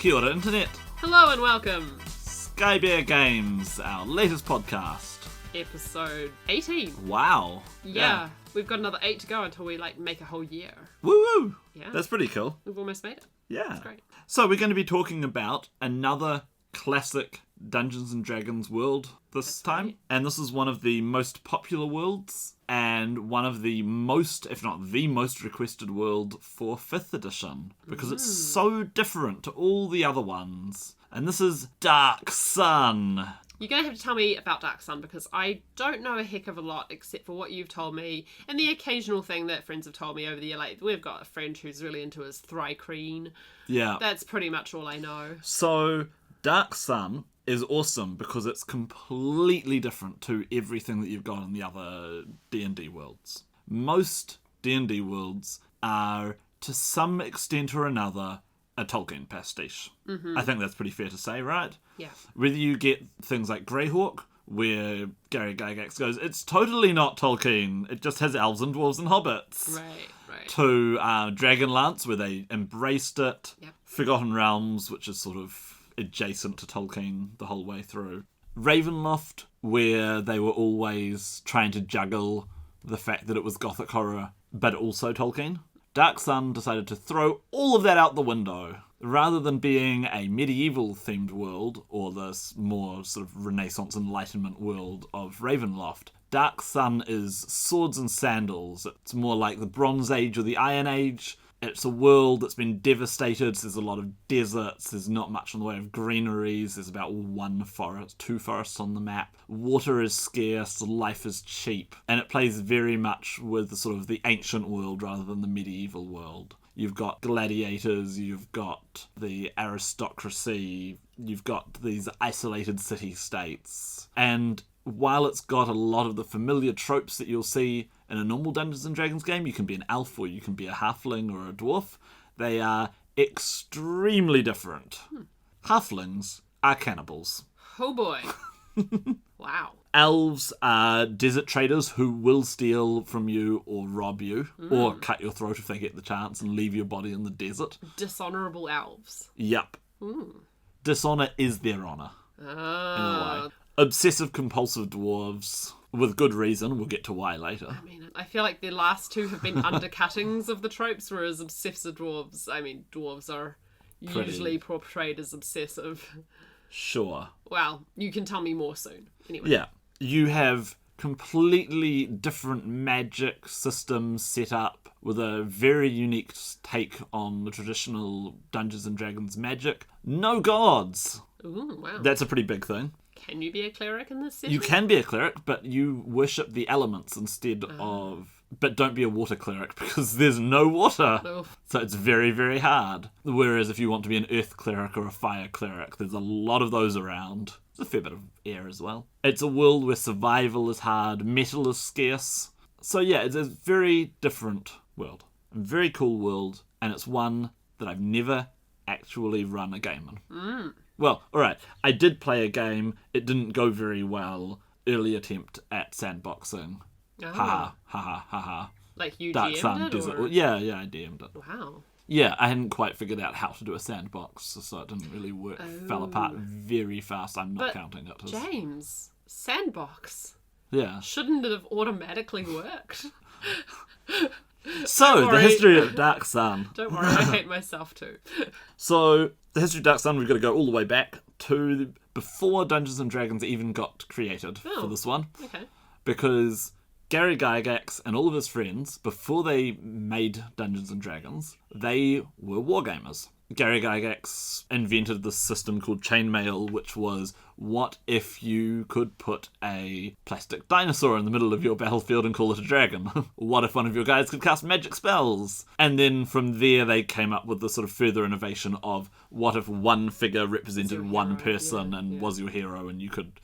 Kia ora, Internet. Hello and welcome. Skybear Games, our latest podcast. Episode 18. Wow. Yeah. We've got another 8 to go until we make a whole year. Woo-woo. Yeah. That's pretty cool. We've almost made it. Yeah. That's great. So we're going to be talking about another classic Dungeons & Dragons world this time. right. And this is one of the most popular worlds and one of the most, if not the most requested world for 5th edition. Because it's so different to all the other ones. And this is Dark Sun. You're going to have to tell me about Dark Sun because I don't know a heck of a lot except for what you've told me and the occasional thing that friends have told me over the year. Like, we've got a friend who's really into his Thrycreen. Yeah. That's pretty much all I know. So, Dark Sun is awesome because it's completely different to everything that you've got in the other D&D worlds. Most D&D worlds are, to some extent or another, a Tolkien pastiche. I think that's pretty fair to say, right? Yeah. Whether you get things like Greyhawk, where Gary Gygax goes, it's totally not Tolkien, it just has elves and dwarves and hobbits. Right. To Dragonlance, where they embraced it. Yep. Forgotten Realms, which is sort of adjacent to Tolkien the whole way through. Ravenloft, where they were always trying to juggle the fact that it was gothic horror, but also Tolkien. Dark Sun decided to throw all of that out the window. Rather than being a medieval-themed world, or this more sort of Renaissance Enlightenment world of Ravenloft, Dark Sun is swords and sandals. It's more like the Bronze Age or the Iron Age. It's a world that's been devastated. There's a lot of deserts. There's not much in the way of greeneries. There's about two forests on the map. Water is scarce. Life is cheap. And it plays very much with the sort of the ancient world rather than the medieval world. You've got gladiators, you've got the aristocracy, you've got these isolated city-states. And while it's got a lot of the familiar tropes that you'll see in a normal Dungeons & Dragons game, you can be an elf or you can be a halfling or a dwarf, they are extremely different. Halflings are cannibals. Oh boy. Wow. Elves are desert traders who will steal from you or rob you, or cut your throat if they get the chance and leave your body in the desert. Dishonourable elves. Yep. Dishonour is their honour, in a Ah. way. Obsessive-compulsive dwarves, with good reason, we'll get to why later. I mean, I feel like the last two have been undercuttings of the tropes, whereas obsessive dwarves are usually portrayed as obsessive. Sure. Well, you can tell me more soon. Anyway. Yeah. You have completely different magic systems set up with a very unique take on the traditional Dungeons & Dragons magic. No gods! Ooh, wow. That's a pretty big thing. Can you be a cleric in this setting? You can be a cleric, but you worship the elements instead of... But don't be a water cleric, because there's no water. Oof. So it's very, very hard. Whereas if you want to be an earth cleric or a fire cleric, there's a lot of those around. There's a fair bit of air as well. It's a world where survival is hard, metal is scarce. So yeah, it's a very different world. A very cool world, and it's one that I've never actually run a game in. Well, alright, I did play a game. It didn't go very well. Early attempt at sandboxing. Oh. Ha ha. Like you Dark DM'd Sun it, Desert. or? Yeah, I DM'd it. Wow. Yeah, I hadn't quite figured out how to do a sandbox, so it didn't really work. Fell apart very fast. I'm not counting it as... James, sandbox. Yeah. Shouldn't it have automatically worked? So, the worry. history of Dark Sun. Don't worry, I hate myself too. So, the history of Dark Sun, we've got to go all the way back to before Dungeons & Dragons even got created for this one. Okay. Because Gary Gygax and all of his friends, before they made Dungeons & Dragons, they were wargamers. Gary Gygax invented this system called chainmail, which was, what if you could put a plastic dinosaur in the middle of your battlefield and call it a dragon? What if one of your guys could cast magic spells? And then from there they came up with the sort of further innovation of, what if one figure represented one person and was your hero and you could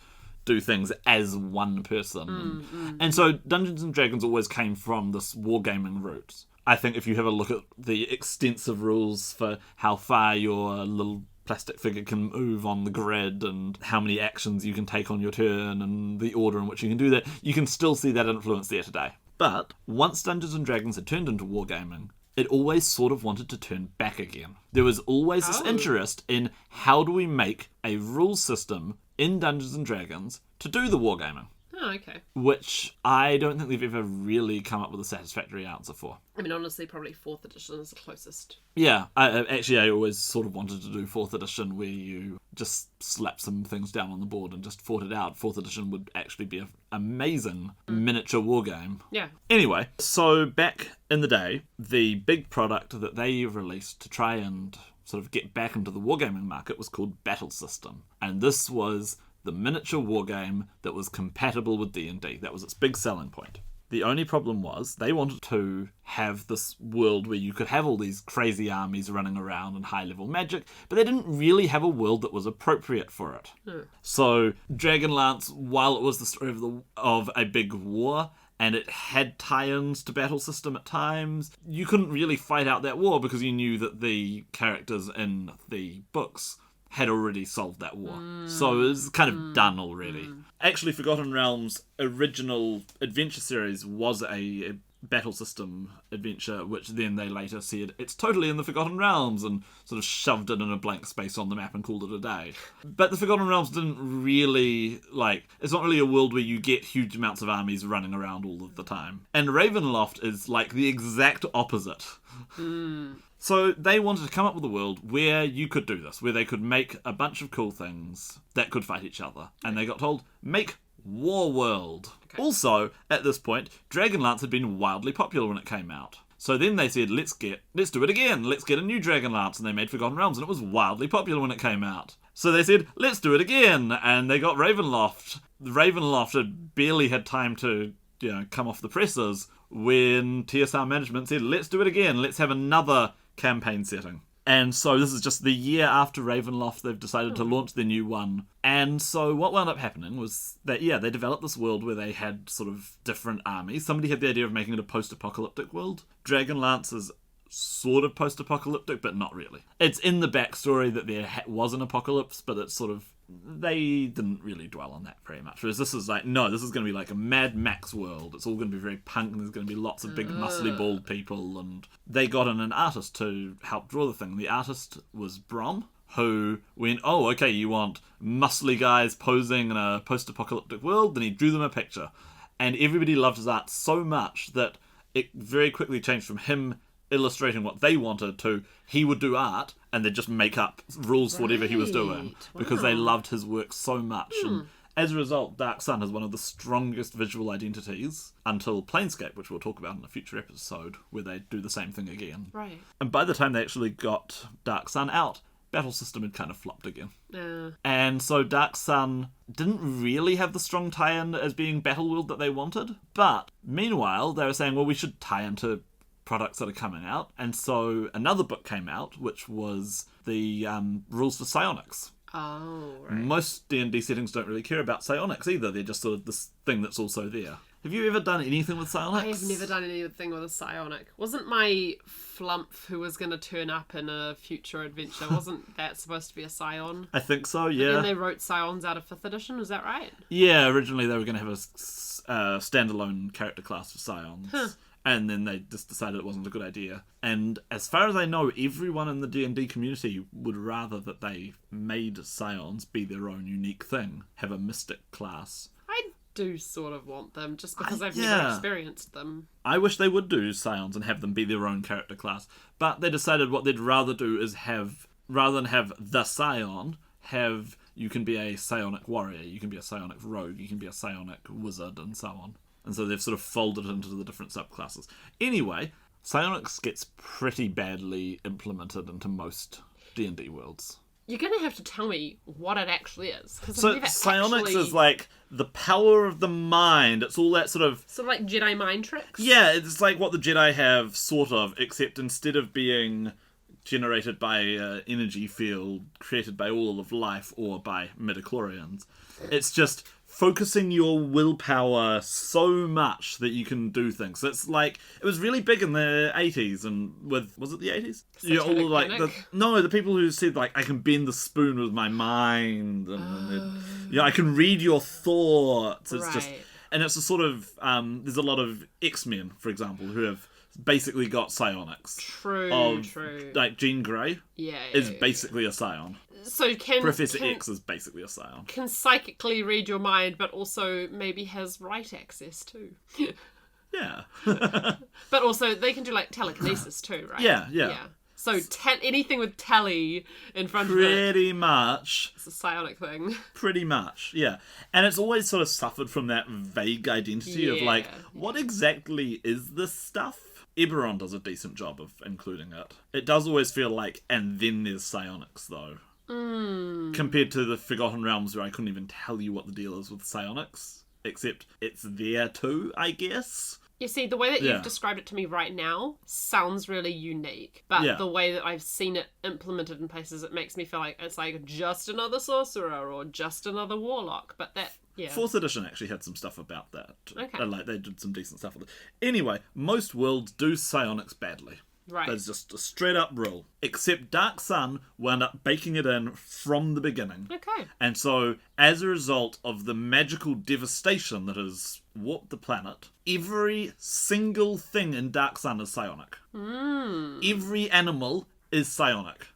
do things as one person. And so Dungeons & Dragons always came from this wargaming route. I think if you have a look at the extensive rules for how far your little plastic figure can move on the grid and how many actions you can take on your turn and the order in which you can do that, you can still see that influence there today. But once Dungeons & Dragons had turned into wargaming, it always sort of wanted to turn back again. There was always this Oh. interest in how do we make a rule system in Dungeons & Dragons to do the wargaming, Oh, okay. which I don't think they've ever really come up with a satisfactory answer for. I mean, honestly, probably 4th edition is the closest. Yeah, I always sort of wanted to do 4th edition where you just slap some things down on the board and just fought it out. 4th edition would actually be an amazing miniature wargame. Yeah. Anyway, so back in the day, the big product that they released to try and sort of get back into the wargaming market was called Battle System. And this was the miniature wargame that was compatible with D&D. That was its big selling point. The only problem was they wanted to have this world where you could have all these crazy armies running around and high-level magic, but they didn't really have a world that was appropriate for it. So Dragonlance, while it was the story of a big war, and it had tie-ins to Battle System at times, you couldn't really fight out that war because you knew that the characters in the books had already solved that war. So it was kind of done already. Actually, Forgotten Realms' original adventure series was a battle system adventure, which then they later said, it's totally in the Forgotten Realms, and sort of shoved it in a blank space on the map and called it a day. But the Forgotten Realms didn't really, it's not really a world where you get huge amounts of armies running around all of the time. And Ravenloft is like the exact opposite. So they wanted to come up with a world where you could do this, where they could make a bunch of cool things that could fight each other. And they got told, make War World. Okay. Also, at this point, Dragonlance had been wildly popular when it came out. So then they said, let's do it again. Let's get a new Dragonlance. And they made Forgotten Realms, and it was wildly popular when it came out. So they said, let's do it again. And they got Ravenloft. Ravenloft had barely had time to, come off the presses when TSR management said, let's do it again. Let's have another campaign setting. And so this is just the year after Ravenloft, they've decided to launch their new one. And so what wound up happening was that, they developed this world where they had sort of different armies. Somebody had the idea of making it a post-apocalyptic world. Dragonlance is sort of post-apocalyptic, but not really. It's in the backstory that there was an apocalypse, but it's sort of, they didn't really dwell on that very much. Whereas this is no, this is going to be like a Mad Max world. It's all going to be very punk, and there's going to be lots of big muscly bald people, and they got in an artist to help draw the thing. The artist was Brom, who went, oh, okay, you want muscly guys posing in a post-apocalyptic world? Then he drew them a picture. And everybody loved his art so much that it very quickly changed from him illustrating what they wanted to he would do art and they'd just make up rules for whatever he was doing because they loved his work so much. And as a result, Dark Sun is one of the strongest visual identities until Planescape, which we'll talk about in a future episode, where they do the same thing again. Right. And by the time they actually got Dark Sun out, Battle System had kind of flopped again. And so Dark Sun didn't really have the strong tie-in as being Battle World that they wanted. But meanwhile, they were saying, well, we should tie into products that are coming out. And so another book came out, which was the rules for Psionics. Oh, right. Most D&D settings don't really care about Psionics either. They're just sort of this thing that's also there. Have you ever done anything with Psionics? I have never done anything with a psionic. Wasn't my flump who was going to turn up in a future adventure, wasn't that supposed to be a scion? I think so, yeah. And they wrote scions out of 5th edition, is that right? Yeah, originally they were going to have a standalone character class for scions. And then they just decided it wasn't a good idea. And as far as I know, everyone in the D&D community would rather that they made scions be their own unique thing, have a mystic class. I do sort of want them, just because I've never experienced them. I wish they would do scions and have them be their own character class. But they decided what they'd rather do is have, rather than have the scion, have, you can be a psionic warrior, you can be a psionic rogue, you can be a psionic wizard, and so on. And so they've sort of folded it into the different subclasses. Anyway, Psionics gets pretty badly implemented into most D&D worlds. You're going to have to tell me what it actually is. So Psionics is like the power of the mind. It's all that sort of like Jedi mind tricks? Yeah, it's like what the Jedi have, sort of, except instead of being generated by an energy field created by all of life or by midichlorians, it's just focusing your willpower so much that you can do things. So it's like, it was really big in the 80s, and was it the 80s? Yeah, all like the people who said like, I can bend the spoon with my mind, and I can read your thoughts. It's just, and it's a sort of there's a lot of X-Men, for example, who have basically got psionics. True. Like, Jean Grey is basically a psion. So Professor X is basically a scion. Can psychically read your mind, but also maybe has right access too. Yeah. But also they can do like telekinesis too, right? Yeah. So anything with tele in front of it. Pretty much. It's a psionic thing. Pretty much, yeah. And it's always sort of suffered from that vague identity of like, what exactly is this stuff? Eberron does a decent job of including it. It does always feel like, and then there's psionics though. Compared to the Forgotten Realms where I couldn't even tell you what the deal is with psionics. Except it's there too, I guess. You see, the way that you've described it to me right now sounds really unique. But the way that I've seen it implemented in places, it makes me feel like it's like just another sorcerer or just another warlock. But that, 4th edition actually had some stuff about that. Okay. Like, they did some decent stuff with it. Anyway, most worlds do psionics badly. Right. That's just a straight up rule. Except Dark Sun wound up baking it in from the beginning. Okay. And so, as a result of the magical devastation that has warped the planet, every single thing in Dark Sun is psionic. Every animal is psionic.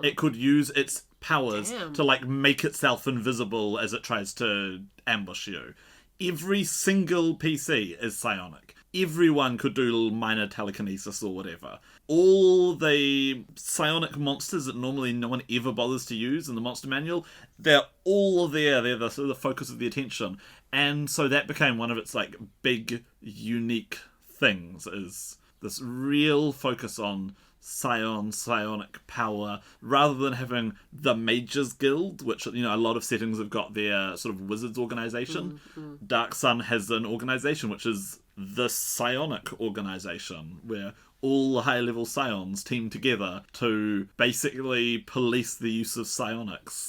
It could use its powers to, like, make itself invisible as it tries to ambush you. Every single PC is psionic. Everyone could do minor telekinesis or whatever. All the psionic monsters that normally no one ever bothers to use in the monster manual, they're all there. They're the focus of the attention. And so that became one of its like big, unique things, is this real focus on psionic power, rather than having the Mages Guild, which, you know, a lot of settings have got their sort of wizards organization. Dark Sun has an organization which is the psionic organization, where all high-level scions team together to basically police the use of psionics.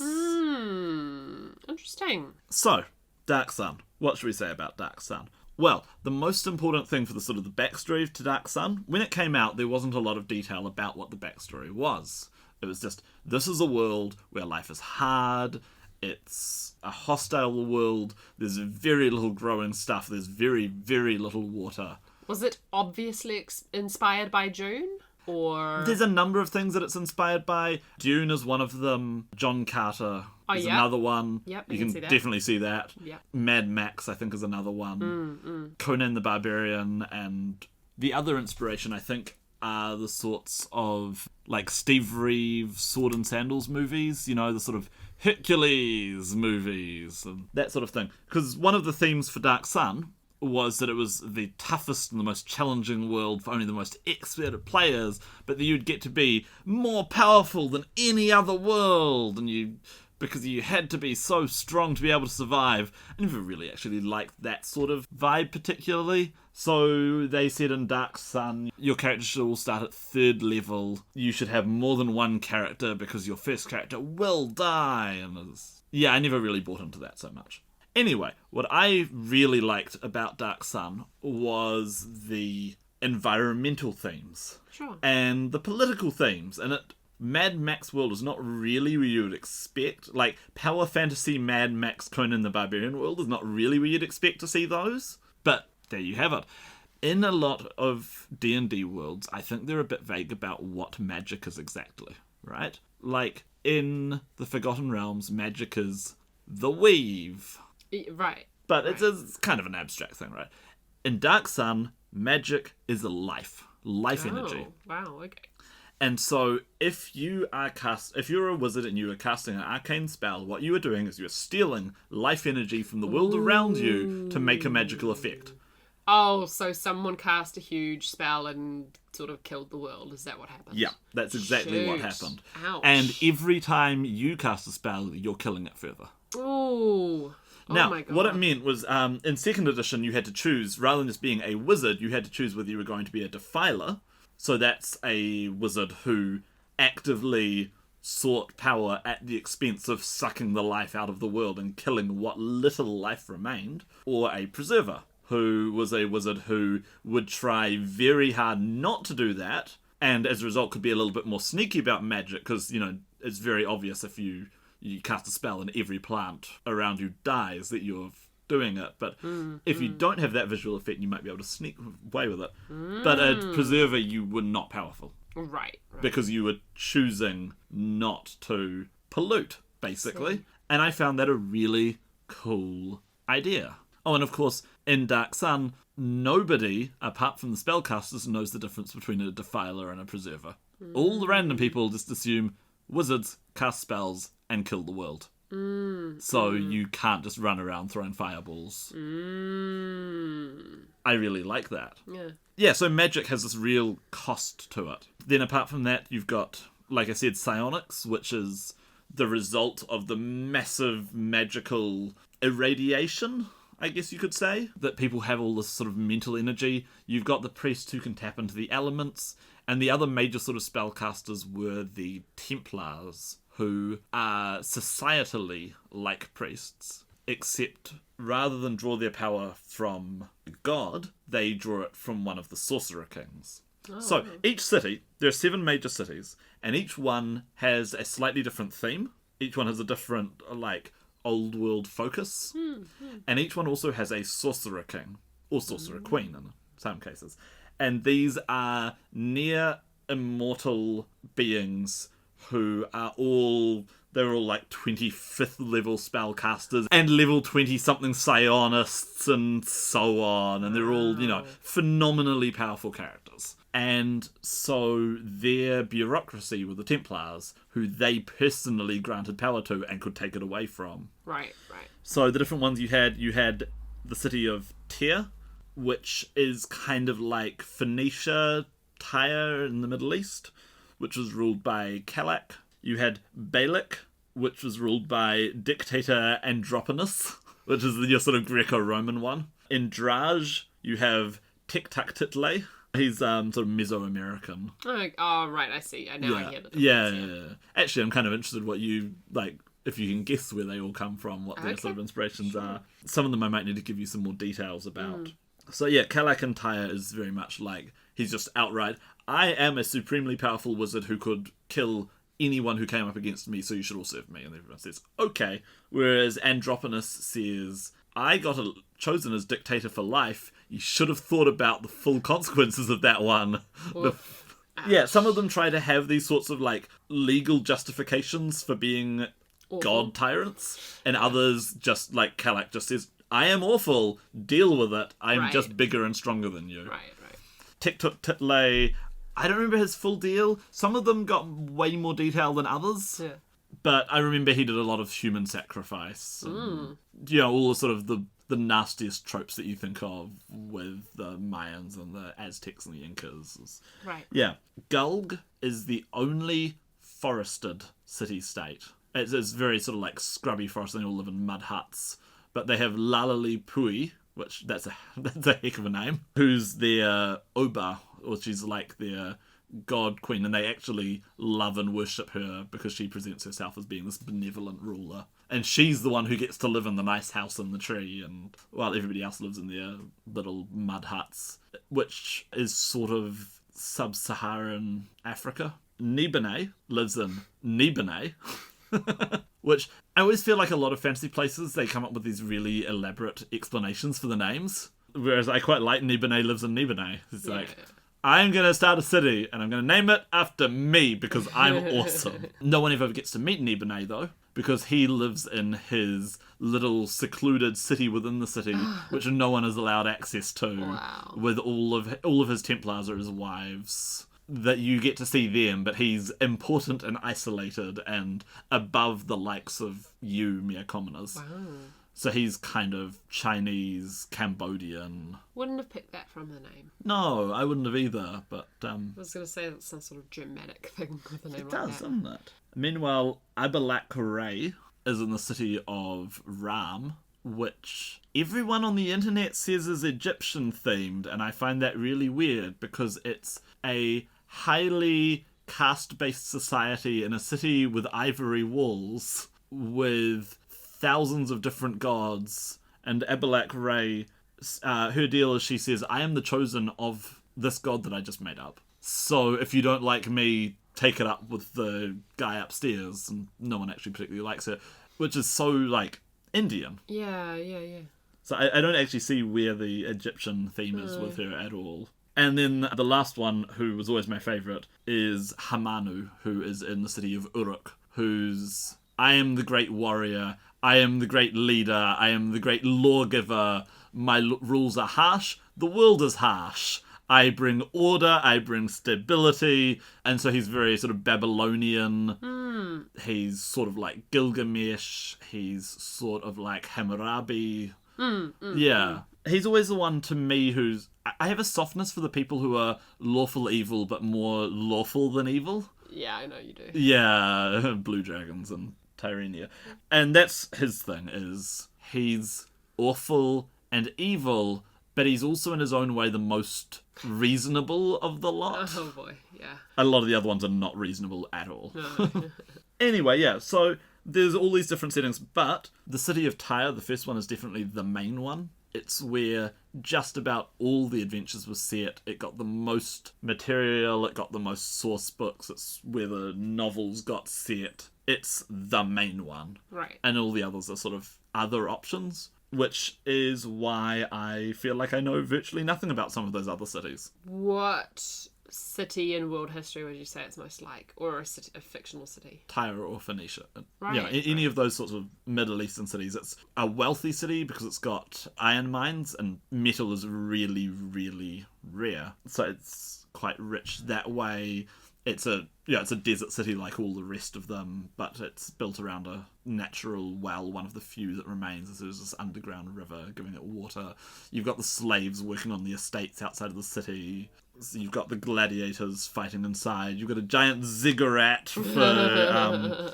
Interesting. So, Dark Sun. What should we say about Dark Sun? Well, the most important thing for the sort of the backstory to Dark Sun, when it came out, there wasn't a lot of detail about what the backstory was. It was just, this is a world where life is hard, it's a hostile world, there's very little growing stuff, there's very, very little water. Was it obviously inspired by Dune? Or there's a number of things that it's inspired by. Dune is one of them. John Carter is another one. Yep, you can see that. definitely see that. Yep. Mad Max, I think, is another one. Conan the Barbarian, and the other inspiration, I think, are the sorts of like Steve Reeves Sword and Sandals movies. You know, the sort of Hercules movies and that sort of thing. Because one of the themes for Dark Sun was that it was the toughest and the most challenging world for only the most expert players, but that you'd get to be more powerful than any other world, and because you had to be so strong to be able to survive. I never really actually liked that sort of vibe particularly. So they said in Dark Sun, your character should all start at 3rd level. You should have more than one character because your first character will die. And I never really bought into that so much. Anyway, what I really liked about Dark Sun was the environmental themes. Sure. And the political themes. And Mad Max world is not really where you would expect. Like, power fantasy Mad Max Conan the Barbarian world is not really where you'd expect to see those. But there you have it. In a lot of D&D worlds, I think they're a bit vague about what magic is exactly, right? Like, in the Forgotten Realms, magic is the weave. Right. But it's kind of an abstract thing, right? In Dark Sun, magic is life energy. Wow, okay. And so if you're a wizard and you are casting an arcane spell, what you are doing is you're stealing life energy from the world around you to make a magical effect. Oh, so someone cast a huge spell and sort of killed the world. Is that what happened? Yeah, that's exactly what happened. Ouch. And every time you cast a spell, you're killing it further. Ooh. Now, oh my God. what it meant was, in 2nd edition, you had to choose, rather than just being a wizard, you had to choose whether you were going to be a defiler. So that's a wizard who actively sought power at the expense of sucking the life out of the world and killing what little life remained. Or a preserver, who was a wizard who would try very hard not to do that, and as a result could be a little bit more sneaky about magic, because, you know, it's very obvious if you cast a spell and every plant around you dies that you've doing it. But if you don't have that visual effect, you might be able to sneak away with it. But a preserver, you were not powerful. Right. Because you were choosing not to pollute, basically. And I found that a really cool idea. Oh, and of course, in Dark Sun, nobody, apart from the spellcasters, knows the difference between a defiler and a preserver. All the random people just assume wizards cast spells and kill the world. So you can't just run around throwing fireballs. I really like that. Yeah, so magic has this real cost to it. Then apart from that, you've got, like I said, psionics, which is the result of the massive magical irradiation, I guess you could say, that people have all this sort of mental energy. You've got the priests who can tap into the elements, and the other major sort of spellcasters were the Templars, who are societally like priests, except rather than draw their power from God, they draw it from one of the Sorcerer Kings. So each city, there are 7 major cities, and each one has a slightly different theme. Each one has a different, like, old world focus. And each one also has a Sorcerer King, or Sorcerer Queen in some cases. And these are near immortal beings who are they're all like 25th level spellcasters and level 20 something psionists and so on. And they're all, phenomenally powerful characters. And so their bureaucracy were the Templars, who they personally granted power to and could take it away from. Right. So the different ones you had the city of Tyr, which is kind of like Phoenicia, Tyre in the Middle East, which was ruled by Kalak. You had Balak, which was ruled by dictator Androponus, which is your sort of Greco-Roman one. In Draj, you have Tiktak-Title. He's sort of Mesoamerican. Oh, right, I see. I hear the difference. Yeah. Actually, I'm kind of interested what you, like, if you can guess where they all come from, what their sort of inspirations are. Some of them I might need to give you some more details about. So yeah, Kalakantar is very much like, he's just outright, I am a supremely powerful wizard who could kill anyone who came up against me, so you should all serve me. And everyone says, okay. Whereas Androponus says, I got chosen as dictator for life. You should have thought about the full consequences of that one. Yeah, some of them try to have these sorts of, like, legal justifications for being god tyrants. And others just, like, Kalak just says, I am awful. Deal with it. I'm just bigger and stronger than you. Right. Title, I don't remember his full deal. Some of them got way more detail than others. Yeah. But I remember he did a lot of human sacrifice. And, all the sort of the nastiest tropes that you think of with the Mayans and the Aztecs and the Incas. Right. Yeah. Gulg is the only forested city-state. It's very sort of like scrubby forest, and they all live in mud huts. But they have Lalali Pui, which that's a heck of a name, who's their Oba, or she's like their god queen, and they actually love and worship her because she presents herself as being this benevolent ruler. And she's the one who gets to live in the nice house in the tree, and while everybody else lives in their little mud huts, which is sort of sub-Saharan Africa. Nibene lives in Nibene, which I always feel like a lot of fantasy places, they come up with these really elaborate explanations for the names, whereas I quite like Nibene lives in Nibene. It's like, I'm going to start a city, and I'm going to name it after me, because I'm awesome. No one ever gets to meet Nibene, though, because he lives in his little secluded city within the city, which no one is allowed access to. Wow. With all of his Templars are his wives. That you get to see them, but he's important and isolated and above the likes of you, mere commoners. Wow. So he's kind of Chinese, Cambodian. Wouldn't have picked that from the name. No, I wouldn't have either, but... I was going to say that's some sort of dramatic thing with a name like that. It does, doesn't it? Meanwhile, Abalak Ray is in the city of Ram, which everyone on the internet says is Egyptian-themed, and I find that really weird, because it's a highly caste-based society in a city with ivory walls, with thousands of different gods, and Abalak Ray, her deal is she says, I am the chosen of this god that I just made up. So if you don't like me, take it up with the guy upstairs, and no one actually particularly likes her, which is so, like, Indian. Yeah. So I don't actually see where the Egyptian theme is with her at all. And then the last one, who was always my favourite, is Hamanu, who is in the city of Uruk, who's, I am the great warrior, I am the great leader, I am the great lawgiver, my rules are harsh, the world is harsh. I bring order, I bring stability, and so he's very sort of Babylonian. He's sort of like Gilgamesh, he's sort of like Hammurabi. He's always the one to me who's... I have a softness for the people who are lawful evil, but more lawful than evil. Yeah, I know you do. Yeah, blue dragons and Tyrrhenia. And that's his thing, is he's awful and evil, but he's also in his own way the most reasonable of the lot. Oh boy, yeah. A lot of the other ones are not reasonable at all. No. Anyway, yeah, so there's all these different settings, but the city of Tyre, the first one, is definitely the main one. It's where just about all the adventures were set. It got the most material, it got the most source books, it's where the novels got set. It's the main one. Right. And all the others are sort of other options, which is why I feel like I know virtually nothing about some of those other cities. What city in world history would you say it's most like? Or a fictional city? Tyre or Phoenicia. Right. Yeah, any of those sorts of Middle Eastern cities. It's a wealthy city because it's got iron mines and metal is really, really rare. So it's quite rich that way. It's a desert city like all the rest of them, but it's built around a natural well, one of the few that remains, as there's this underground river giving it water. You've got the slaves working on the estates outside of the city. So you've got the gladiators fighting inside. You've got a giant ziggurat for the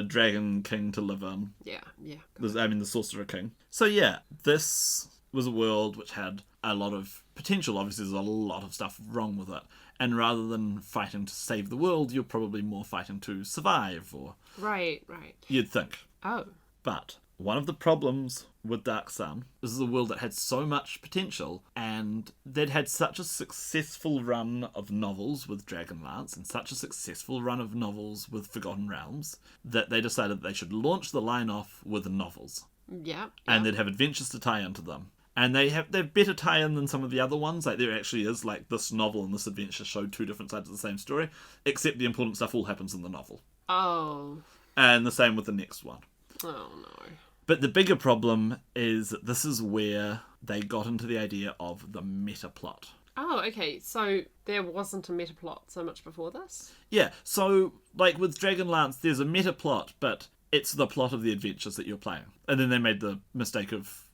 Dragon King to live in. Yeah. The Sorcerer King. So yeah, this was a world which had a lot of potential. Obviously, there's a lot of stuff wrong with it. And rather than fighting to save the world, you're probably more fighting to survive, or... Right. You'd think. Oh. But one of the problems with Dark Sun is a world that had so much potential, and they'd had such a successful run of novels with Dragonlance, and such a successful run of novels with Forgotten Realms, that they decided that they should launch the line off with novels. Yeah. And they'd have adventures to tie into them. And they're better tie-in than some of the other ones. Like, there actually is, like, this novel and this adventure show two different sides of the same story, except the important stuff all happens in the novel. Oh. And the same with the next one. Oh, no. But the bigger problem is that this is where they got into the idea of the meta plot. Oh, okay. So there wasn't a meta plot so much before this? Yeah, so, like, with Dragonlance, there's a meta plot, but it's the plot of the adventures that you're playing. And then they made the mistake?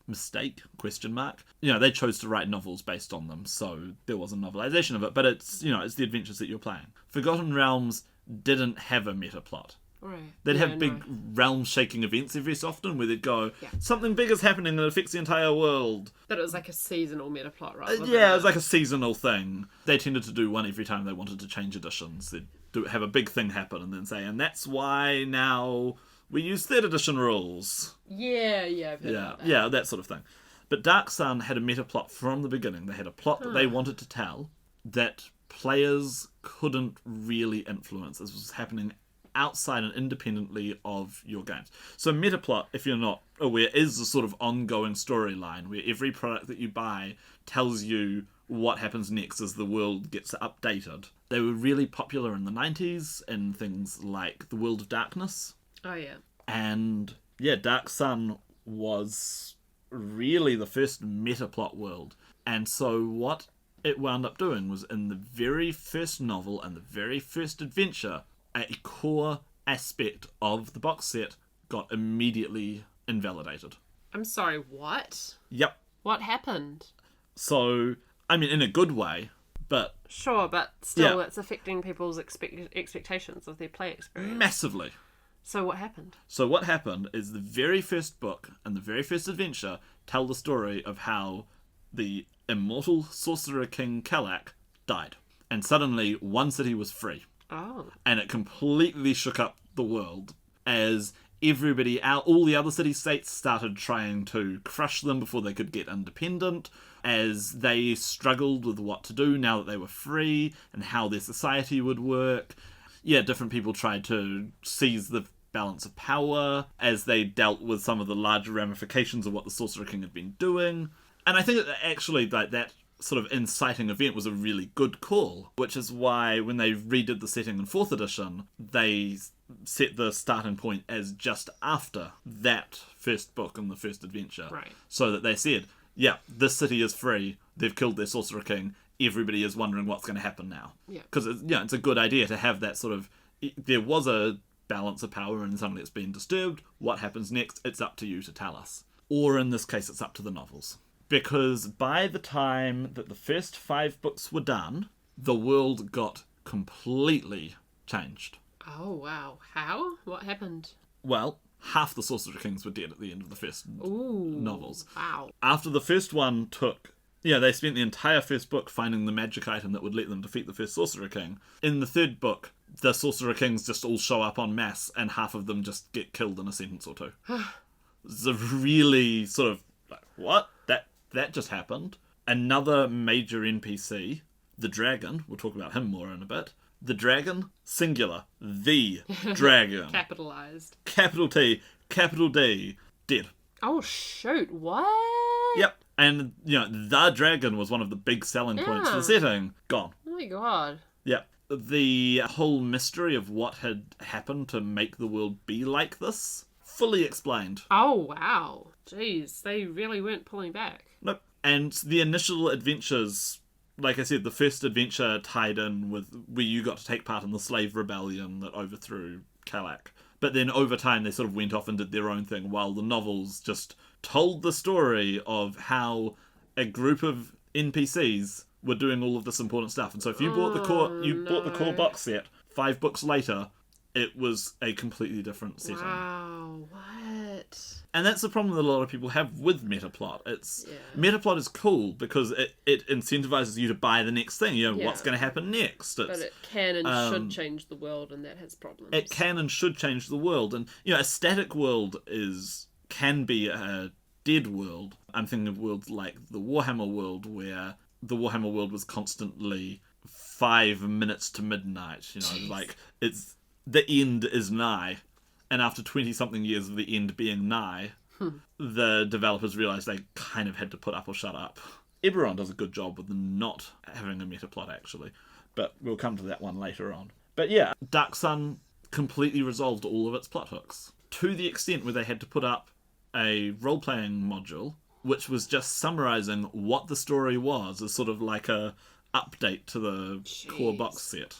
You know, they chose to write novels based on them, so there was a novelization of it, but it's, you know, it's the adventures that you're playing. Forgotten Realms didn't have a meta plot. Right. They'd have big realm-shaking events every so often where they'd go, something big is happening and it affects the entire world. But it was like a seasonal meta plot, right? Yeah, it was like a seasonal thing. They tended to do one every time they wanted to change editions. They'd have a big thing happen and then say, and that's why now we use 3rd edition rules. Yeah, I've heard about that. Yeah, that sort of thing. But Dark Sun had a meta plot from the beginning. They had a plot that they wanted to tell that players couldn't really influence. This was happening outside and independently of your games. So meta plot, if you're not aware, is a sort of ongoing storyline where every product that you buy tells you what happens next as the world gets updated. They were really popular in the 90s in things like The World of Darkness. Oh, yeah. And, yeah, Dark Sun was really the first meta-plot world. And so what it wound up doing was, in the very first novel and the very first adventure, a core aspect of the box set got immediately invalidated. I'm sorry, what? Yep. What happened? So, I mean, in a good way, but... Sure, but still it's affecting people's expectations of their play experience. Massively. So what happened? So what happened is the very first book and the very first adventure tell the story of how the immortal sorcerer king Kalak died. And suddenly one city was free. Oh. And it completely shook up the world as everybody out, all the other city-states started trying to crush them before they could get independent, as they struggled with what to do now that they were free and how their society would work. Yeah, different people tried to seize the balance of power as they dealt with some of the larger ramifications of what the Sorcerer King had been doing. And I think that actually that sort of inciting event was a really good call, which is why when they redid the setting in 4th edition, they set the starting point as just after that first book and the first adventure. Right. So that they said, yeah, this city is free, they've killed their Sorcerer King, everybody is wondering what's going to happen now. Yeah. Because it's a good idea to have that sort of... There was a balance of power and suddenly it's been disturbed. What happens next? It's up to you to tell us. Or in this case, it's up to the novels. Because by the time that the first 5 books were done, the world got completely changed. Oh, wow. How? What happened? Well, half the Sorcerer Kings were dead at the end of the first novels. Wow. After the first one took... Yeah, they spent the entire first book finding the magic item that would let them defeat the first Sorcerer King. In the third book, the Sorcerer Kings just all show up en masse, and half of them just get killed in a sentence or two. It's a really sort of... Like, what? That just happened. Another major NPC, the dragon, we'll talk about him more in a bit. The dragon, singular, the dragon. Capitalized. Capital T, capital D, dead. Oh, shoot. What? Yep. And, the dragon was one of the big selling points of the setting. Gone. Oh my god. Yep. The whole mystery of what had happened to make the world be like this, fully explained. Oh, wow. Jeez, they really weren't pulling back. Nope. And the initial adventures, like I said, the first adventure tied in with where you got to take part in the slave rebellion that overthrew Kalak. But then over time they sort of went off and did their own thing, while the novels just told the story of how a group of NPCs were doing all of this important stuff. And so if you bought the core box set, 5 books later, it was a completely different setting. Wow, what? And that's the problem that a lot of people have with Metaplot. Metaplot is cool because it incentivizes you to buy the next thing. What's going to happen next. But it can and should change the world, and that has problems. It can and should change the world. And, a static world can be a dead world. I'm thinking of worlds like the Warhammer world, where the Warhammer world was constantly 5 minutes to midnight. Like, it's... The end is nigh. And after 20-something years of the end being nigh, the developers realised they kind of had to put up or shut up. Eberron does a good job with not having a meta-plot, actually. But we'll come to that one later on. But yeah, Dark Sun completely resolved all of its plot hooks. To the extent where they had to put up a role-playing module, which was just summarising what the story was as sort of like a update to the core box set.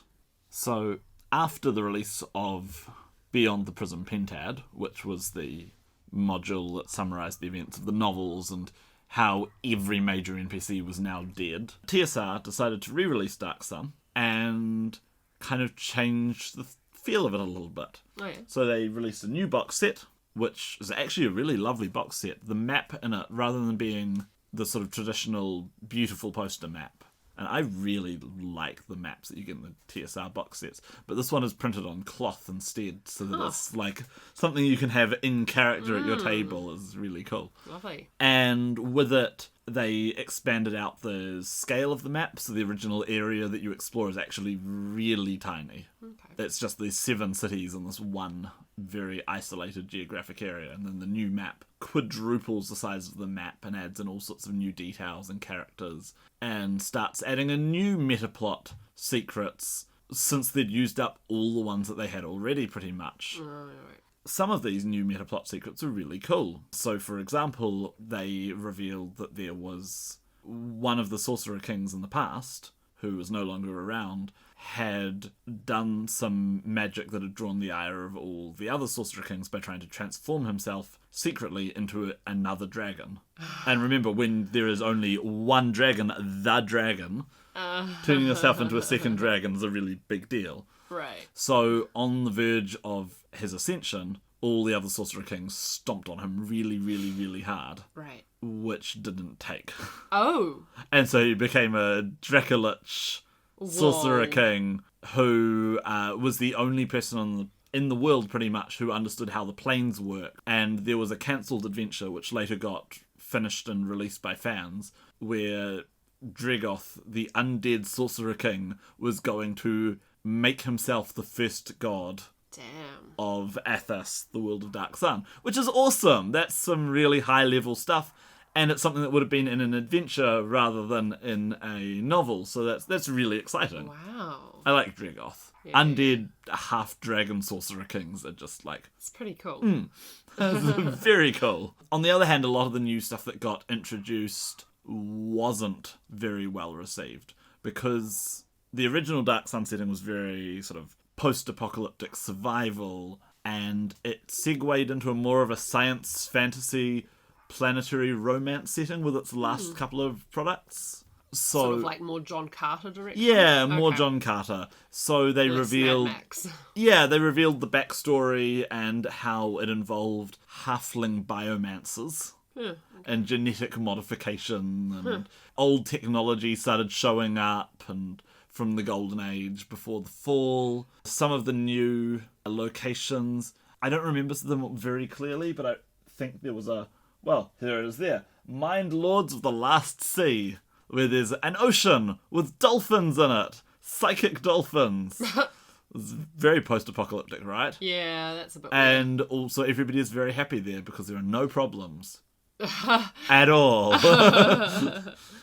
So... After the release of Beyond the Prism Pentad, which was the module that summarised the events of the novels and how every major NPC was now dead, TSR decided to re-release Dark Sun and kind of change the feel of it a little bit. Oh, yeah. So they released a new box set, which is actually a really lovely box set. The map in it, rather than being the sort of traditional beautiful poster map, and I really like the maps that you get in the TSR box sets. But this one is printed on cloth instead, so that it's like something you can have in character at your table is really cool. Lovely. And with it, they expanded out the scale of the map, so the original area that you explore is actually really tiny. Okay. It's just these 7 cities in this one very isolated geographic area, and then the new map quadruples the size of the map and adds in all sorts of new details and characters, and starts adding a new metaplot secrets, since they'd used up all the ones that they had already pretty much. Right. Some of these new metaplot secrets are really cool. So, for example, they revealed that there was one of the Sorcerer Kings in the past, who was no longer around, had done some magic that had drawn the ire of all the other Sorcerer Kings by trying to transform himself secretly into another dragon. And remember, when there is only one dragon, the dragon, turning yourself into a second dragon is a really big deal. Right. So, on the verge of his ascension, all the other Sorcerer Kings stomped on him really, really, really hard. Right. Which didn't take. Oh. And so he became a Dracolich Sorcerer King who was the only person in the world, pretty much, who understood how the planes work. And there was a cancelled adventure, which later got finished and released by fans, where Dregoth, the undead Sorcerer King, was going to make himself the first god Damn. of Athos, the world of Dark Sun, which is awesome. That's some really high-level stuff, and it's something that would have been in an adventure rather than in a novel, so that's really exciting. Wow. I like Dragoth. Yeah. Undead half-dragon sorcerer kings are just like... It's pretty cool. Very cool. On the other hand, a lot of the new stuff that got introduced wasn't very well received, because the original Dark Sun setting was very sort of post-apocalyptic survival, and it segued into more of a science fantasy planetary romance setting with its last couple of products. So, sort of like more John Carter direction? Yeah, more John Carter. So they revealed... Mad Max. Yeah, they revealed the backstory and how it involved halfling biomancers. And genetic modification, and old technology started showing up, and from the Golden Age before the Fall. Some of the new locations, I don't remember them very clearly, but I think there was well, here it is there. Mind Lords of the Last Sea, where there's an ocean with dolphins in it. Psychic dolphins. It's very post-apocalyptic, right? Yeah, that's a bit And weird. Also everybody is very happy there because there are no problems. At all.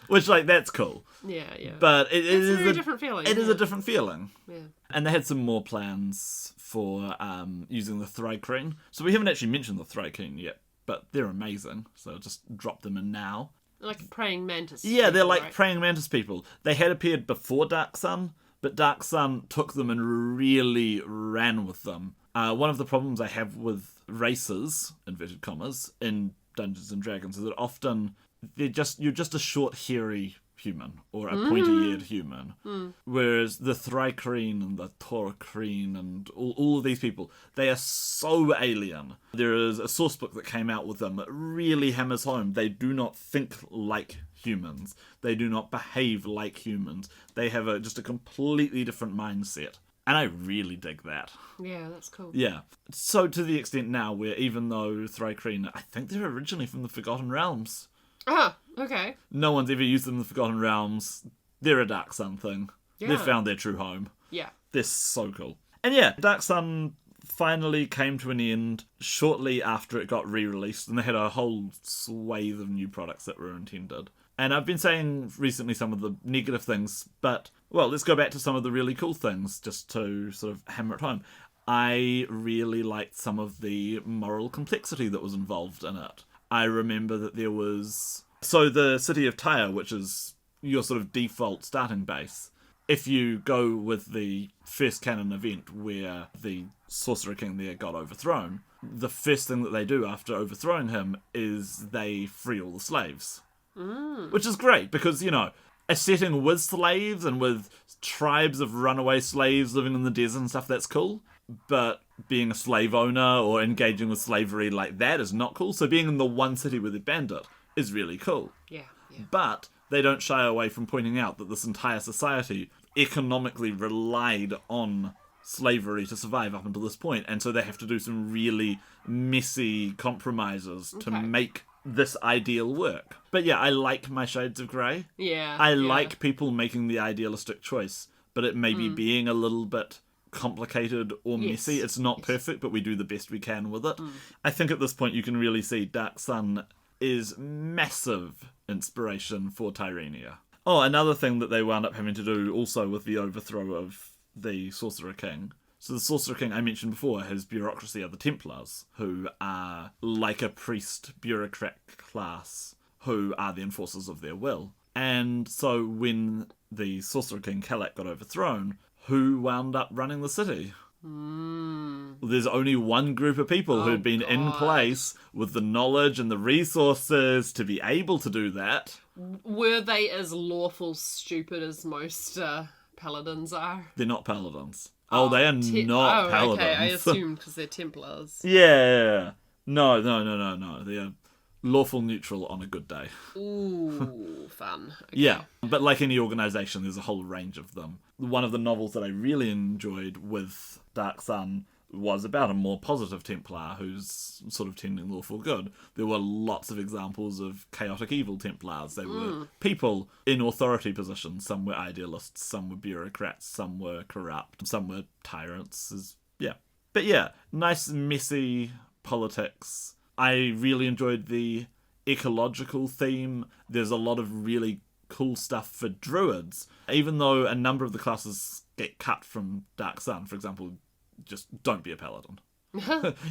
Which, like, that's cool. Yeah. But it it's is a different feeling. It is a different feeling. Yeah. And they had some more plans for using the Thrax. So we haven't actually mentioned the Thrax yet, but they're amazing. So just drop them in now. Like praying mantis. Yeah, they're like right? praying mantis people. They had appeared before Dark Sun, but Dark Sun took them and really ran with them. One of the problems I have with races, inverted commas, in Dungeons and Dragons is that often you're just a short, hairy human or a pointy-eared human. Whereas the Thrycreen and the Torcreen and all of these people, they are so alien. There is a source book that came out with them that really hammers home. They do not think like humans. They do not behave like humans. They have just a completely different mindset. And I really dig that. Yeah, that's cool. Yeah. So to the extent now where even though Thrycreen, I think they're originally from the Forgotten Realms. Ah, okay. No one's ever used them in the Forgotten Realms. They're a Dark Sun thing. Yeah. They've found their true home. Yeah. They're so cool. And yeah, Dark Sun finally came to an end shortly after it got re-released, and they had a whole swathe of new products that were intended. And I've been saying recently some of the negative things, but, well, let's go back to some of the really cool things, just to sort of hammer it home. I really liked some of the moral complexity that was involved in it. I remember that there was... So the city of Tyre, which is your sort of default starting base, if you go with the first canon event where the Sorcerer King there got overthrown, the first thing that they do after overthrowing him is they free all the slaves. Which is great, because, you know, a setting with slaves and with tribes of runaway slaves living in the desert and stuff, that's cool. But being a slave owner or engaging with slavery like that is not cool. So being in the one city with a bandit is really cool. Yeah. But they don't shy away from pointing out that this entire society economically relied on slavery to survive up until this point. And so they have to do some really messy compromises to make this ideal work. But yeah, I like my shades of grey. Yeah. I like people making the idealistic choice, but it may be being a little bit complicated or messy. It's not perfect, but we do the best we can with it. I think at this point you can really see Dark Sun is massive inspiration for Tyrrhenia. Oh, another thing that they wound up having to do also with the overthrow of the Sorcerer King. So the Sorcerer King I mentioned before, his bureaucracy are the Templars, who are like a priest bureaucrat class, who are the enforcers of their will. And so when the Sorcerer King Kalak got overthrown, who wound up running the city? There's only one group of people who'd been in place with the knowledge and the resources to be able to do that. Were they as lawful stupid as most paladins are? They're not paladins. They are not paladins. Okay, I assumed because they're Templars. Yeah. No. They are lawful neutral on a good day. Ooh, fun. Okay. Yeah, but like any organisation, there's a whole range of them. One of the novels that I really enjoyed with Dark Sun was about a more positive Templar who's sort of tending lawful good. There were lots of examples of chaotic evil Templars. They were people in authority positions. Some were idealists, some were bureaucrats, some were corrupt, some were tyrants. Yeah. But yeah, nice messy politics. I really enjoyed the ecological theme. There's a lot of really cool stuff for druids. Even though a number of the classes get cut from Dark Sun, for example, just don't be a paladin.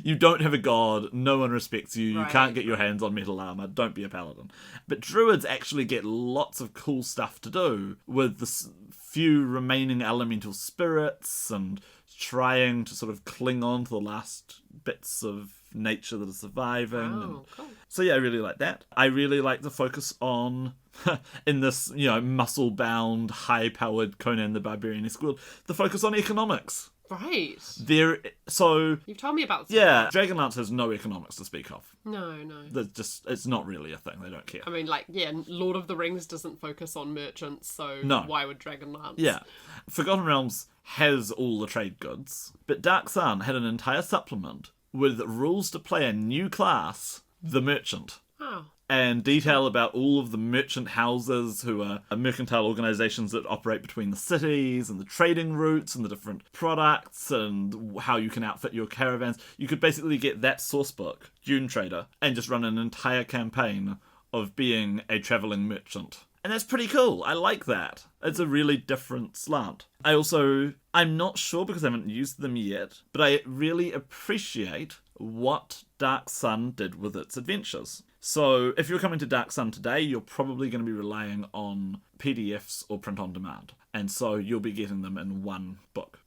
You don't have a god, no one respects you, you can't get your hands on metal armor, don't be a paladin. But druids actually get lots of cool stuff to do with the few remaining elemental spirits and trying to sort of cling on to the last bits of nature that are surviving. Cool. So yeah, I really like that. I really like the focus on, in this, muscle-bound, high-powered Conan the Barbarian-esque world, the focus on economics. Right. You've told me about this. Yeah, Dragonlance has no economics to speak of. No. It's not really a thing. They don't care. I mean, Lord of the Rings doesn't focus on merchants, so why would Dragonlance? Yeah. Forgotten Realms has all the trade goods, but Dark Sun had an entire supplement with rules to play a new class, the Merchant. Oh. And detail about all of the merchant houses who are mercantile organisations that operate between the cities and the trading routes and the different products and how you can outfit your caravans. You could basically get that sourcebook, Dune Trader, and just run an entire campaign of being a travelling merchant. And that's pretty cool. I like that. It's a really different slant. I'm not sure because I haven't used them yet, but I really appreciate what Dark Sun did with its adventures. So if you're coming to Dark Sun today, you're probably going to be relying on PDFs or print on demand. And so you'll be getting them in one book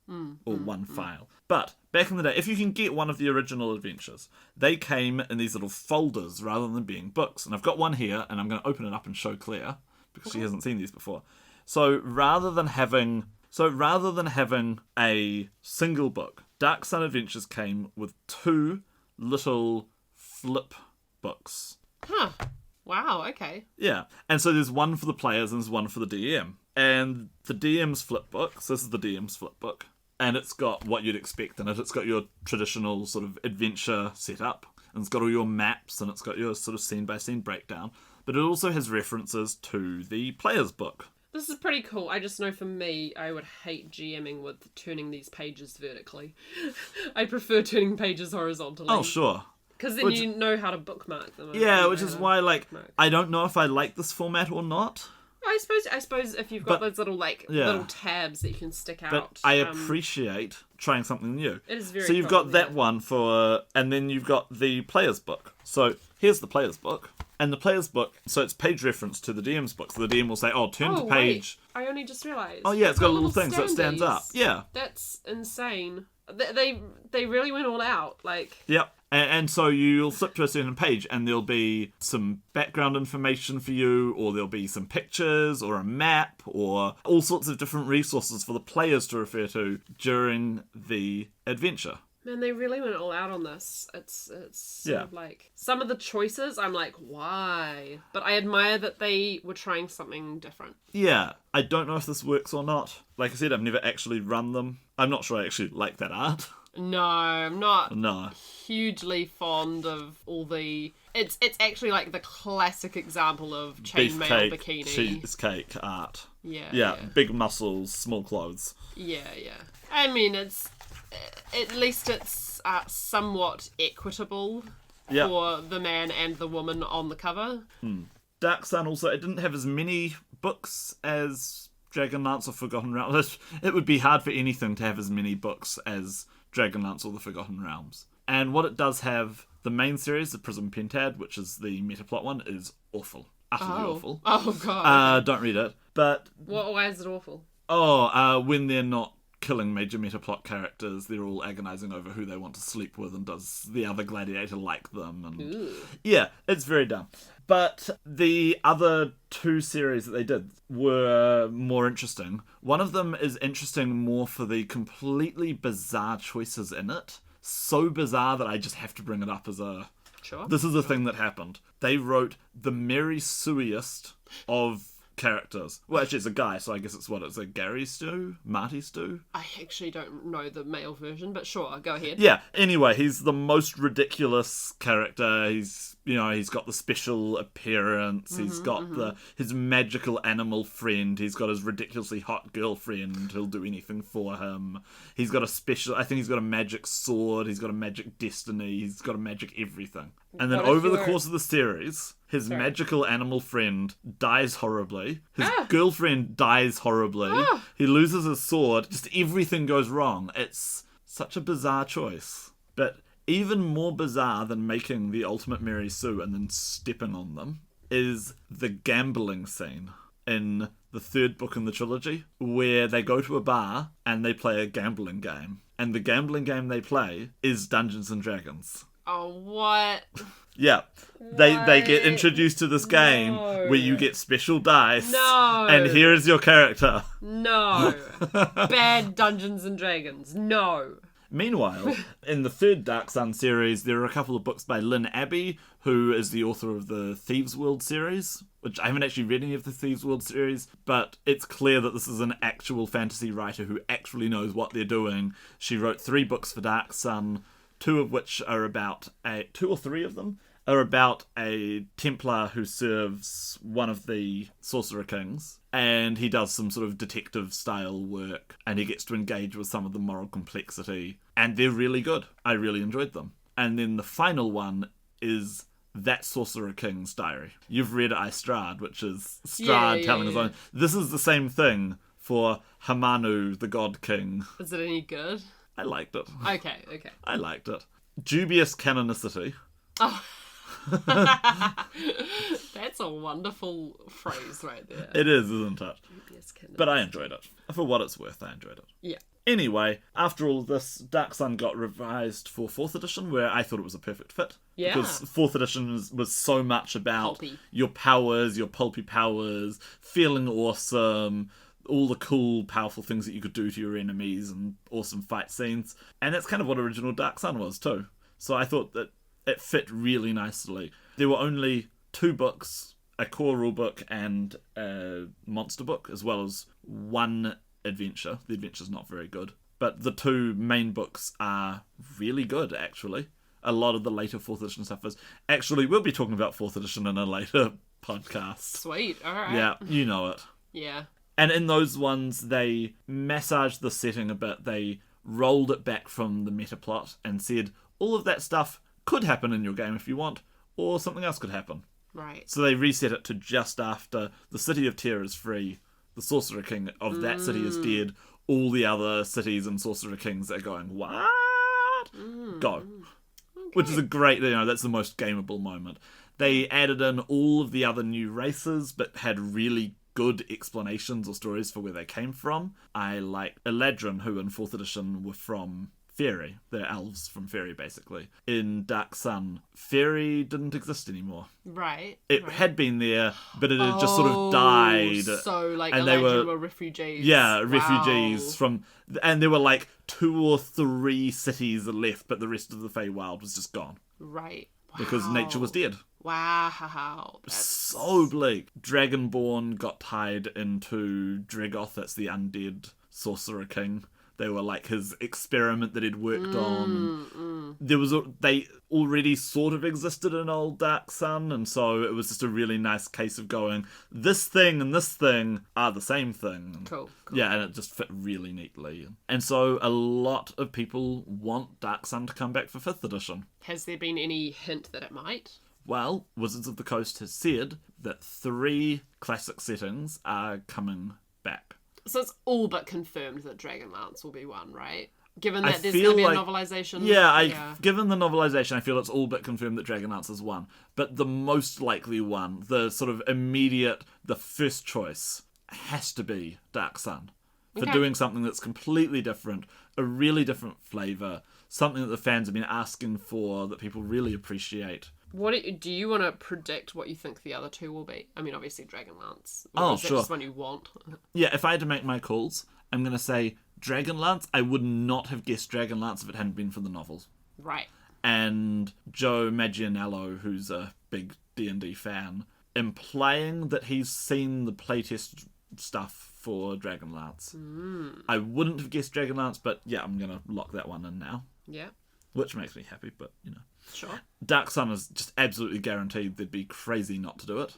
or one file. But back in the day, if you can get one of the original adventures, they came in these little folders rather than being books. And I've got one here, and I'm going to open it up and show Claire because she hasn't seen these before. So rather than having a single book, Dark Sun Adventures came with 2 little flip books. Huh. Wow, okay. Yeah. And so there's one for the players and there's one for the DM. And the DM's flip book, so this is the DM's flip book, and it's got what you'd expect in it. It's got your traditional sort of adventure setup, and it's got all your maps, and it's got your sort of scene-by-scene breakdown. But it also has references to the player's book. This is pretty cool. I just know for me, I would hate GMing with turning these pages vertically. I prefer turning pages horizontally. Oh, sure. Because then you know how to bookmark them. Yeah, which is why, I don't know if I like this format or not. I suppose if you've got those little little tabs that you can stick out. But I appreciate trying something new. It is very So you've got that one and then you've got the player's book. So here's the player's book. And the player's book, so it's page reference to the DM's book. So the DM will say, turn to page... Wait. I only just realised. Oh yeah, it's got a little thing so it stands up. Yeah. That's insane. They really went all out. Yep. And so you'll flip to a certain page and there'll be some background information for you, or there'll be some pictures or a map or all sorts of different resources for the players to refer to during the adventure. Man, they really went all out on this. It's sort of some of the choices, I'm like, why? But I admire that they were trying something different. Yeah. I don't know if this works or not. Like I said, I've never actually run them. I'm not sure I actually like that art. No, I'm not hugely fond of all the... It's actually the classic example of chainmail bikini. Cheesecake art. Yeah. Big muscles, small clothes. Yeah. I mean, at least it's somewhat equitable for the man and the woman on the cover. Dark Sun also, it didn't have as many books as Dragonlance or Forgotten Realms. It would be hard for anything to have as many books as Dragonlance or the Forgotten Realms. And what it does have, the main series, the Prism Pentad, which is the metaplot one, is awful. Utterly awful. Oh, God. Don't read it. But... Why is it awful? When they're not killing major metaplot characters, they're all agonising over who they want to sleep with and does the other gladiator like them. And yeah, it's very dumb. But the other 2 series that they did were more interesting. One of them is interesting more for the completely bizarre choices in it. So bizarre that I just have to bring it up as a... Sure. This is the thing that happened. They wrote the Mary Sueiest of characters. Well, actually, it's a guy, so I guess it's a Gary Stew? Marty Stew? I actually don't know the male version, but sure, go ahead. Yeah, anyway, he's the most ridiculous character. He's got the special appearance. He's got his magical animal friend. He's got his ridiculously hot girlfriend who'll do anything for him. He's got I think he's got a magic sword. He's got a magic destiny. He's got a magic everything. And then over the course of the series, his magical animal friend dies horribly. His girlfriend dies horribly. He loses his sword. Just everything goes wrong. It's such a bizarre choice. But even more bizarre than making the ultimate Mary Sue and then stepping on them is the gambling scene in the third book in the trilogy, where they go to a bar and they play a gambling game. And the gambling game they play is Dungeons and Dragons. Oh, what? Yeah. They get introduced to this game where you get special dice. No. And here is your character. No. Bad Dungeons and Dragons. No. Meanwhile, in the third Dark Sun series, there are a couple of books by Lynn Abbey, who is the author of the Thieves' World series, which I haven't actually read any of the Thieves' World series, but it's clear that this is an actual fantasy writer who actually knows what they're doing. She wrote 3 books for Dark Sun, 2 of which are about 2 or 3 of them are about a Templar who serves one of the Sorcerer Kings, and he does some sort of detective style work, and he gets to engage with some of the moral complexity, and they're really good. I really enjoyed them. And then the final one is that Sorcerer King's diary. You've read Istrad, which is Strahd telling his own. This is the same thing for Hamanu, the God King. Is it any good? I liked it. Okay. I liked it. Dubious canonicity. Oh. That's a wonderful phrase right there. It is, isn't it? But I enjoyed it. For what it's worth, I enjoyed it. Yeah. Anyway, after all this, Dark Sun got revised for 4th edition, where I thought it was a perfect fit. Yeah. Because 4th edition was so much about pulpy. Your powers, your pulpy powers, feeling awesome, all the cool, powerful things that you could do to your enemies, and awesome fight scenes. And that's kind of what original Dark Sun was, too. So I thought that it fit really nicely. There were only 2 books, a core rulebook and a monster book, as well as 1 adventure. The adventure's not very good. But the 2 main books are really good, actually. A lot of the later 4th edition stuff is... Actually, we'll be talking about 4th edition in a later podcast. Sweet, alright. Yeah, you know it. Yeah. And in those ones, they massaged the setting a bit. They rolled it back from the meta plot and said, all of that stuff could happen in your game if you want, or something else could happen. Right. So they reset it to just after the City of Tear is free, the Sorcerer King of that city is dead, all the other cities and Sorcerer Kings are going, what? Go. Okay. Which is a great, that's the most gameable moment. They added in all of the other new races, but had really good explanations or stories for where they came from. I like Eladrin, who in 4th edition were from Fairy. They're elves from Fairy, basically. In Dark Sun, Fairy didn't exist anymore. Right. It had been there, but it had just sort of died. So, like, and they were refugees. Yeah, refugees from... And there were, like, 2 or 3 cities left, but the rest of the Feywild was just gone. Right. Wow. Because nature was dead. Wow. That's So bleak. Dragonborn got tied into Dragoth, that's the undead Sorcerer King. They were like his experiment that he'd worked on. They already sort of existed in Old Dark Sun, and so it was just a really nice case of going, this thing and this thing are the same thing. Cool. Yeah, and it just fit really neatly. And so a lot of people want Dark Sun to come back for 5th edition. Has there been any hint that it might? Well, Wizards of the Coast has said that 3 classic settings are coming back. So it's all but confirmed that Dragonlance will be one, right? Given that there's going to be a novelisation. Yeah, given the novelisation, I feel it's all but confirmed that Dragonlance is one. But the most likely one, the sort of immediate, the first choice, has to be Dark Sun. For doing something that's completely different, a really different flavour, something that the fans have been asking for, that people really appreciate. What do you want to predict what you think the other 2 will be? I mean, obviously Dragonlance. Oh, is that sure. just one you want? Yeah, if I had to make my calls, I'm going to say Dragonlance. I would not have guessed Dragonlance if it hadn't been for the novels. Right. And Joe Maggianello, who's a big D&D fan, implying that he's seen the playtest stuff for Dragonlance. I wouldn't have guessed Dragonlance, but yeah, I'm going to lock that one in now. Yeah. Which makes me happy, but, Sure. Dark Sun is just absolutely guaranteed. They'd be crazy not to do it.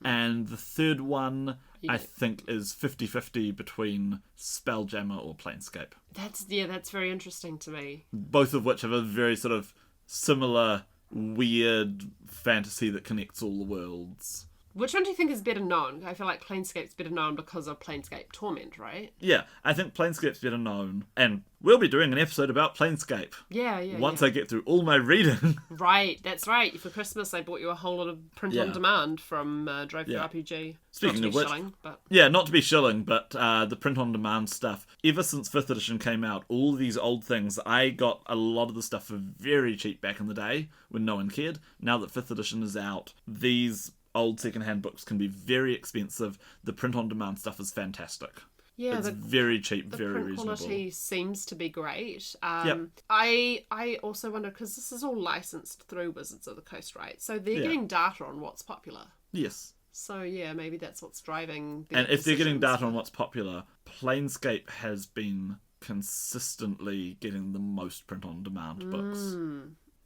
And the third one, I think, is 50-50 between Spelljammer or Planescape. That's very interesting to me. Both of which have a very sort of similar, weird fantasy that connects all the worlds. Which one do you think is better known? I feel like Planescape's better known because of Planescape Torment, right? Yeah, I think Planescape's better known. And we'll be doing an episode about Planescape. Yeah. Once I get through all my reading. Right, that's right. For Christmas, I bought you a whole lot of print on demand from Drive Through RPG. Speaking not to of be which, shilling, but... yeah, not to be shilling, but the print on demand stuff. Ever since 5th edition came out, all these old things, I got a lot of the stuff for very cheap back in the day when no one cared. Now that 5th edition is out, these old secondhand books can be very expensive. The print on demand stuff is fantastic. Yeah, it's very cheap, very print reasonable. Quality seems to be great. Yep. I also wonder, because this is all licensed through Wizards of the Coast, right? So they're getting data on what's popular. Yes. So yeah, maybe that's what's driving their And if they're getting decisions. data on what's popular, Planescape has been consistently getting the most print on demand books.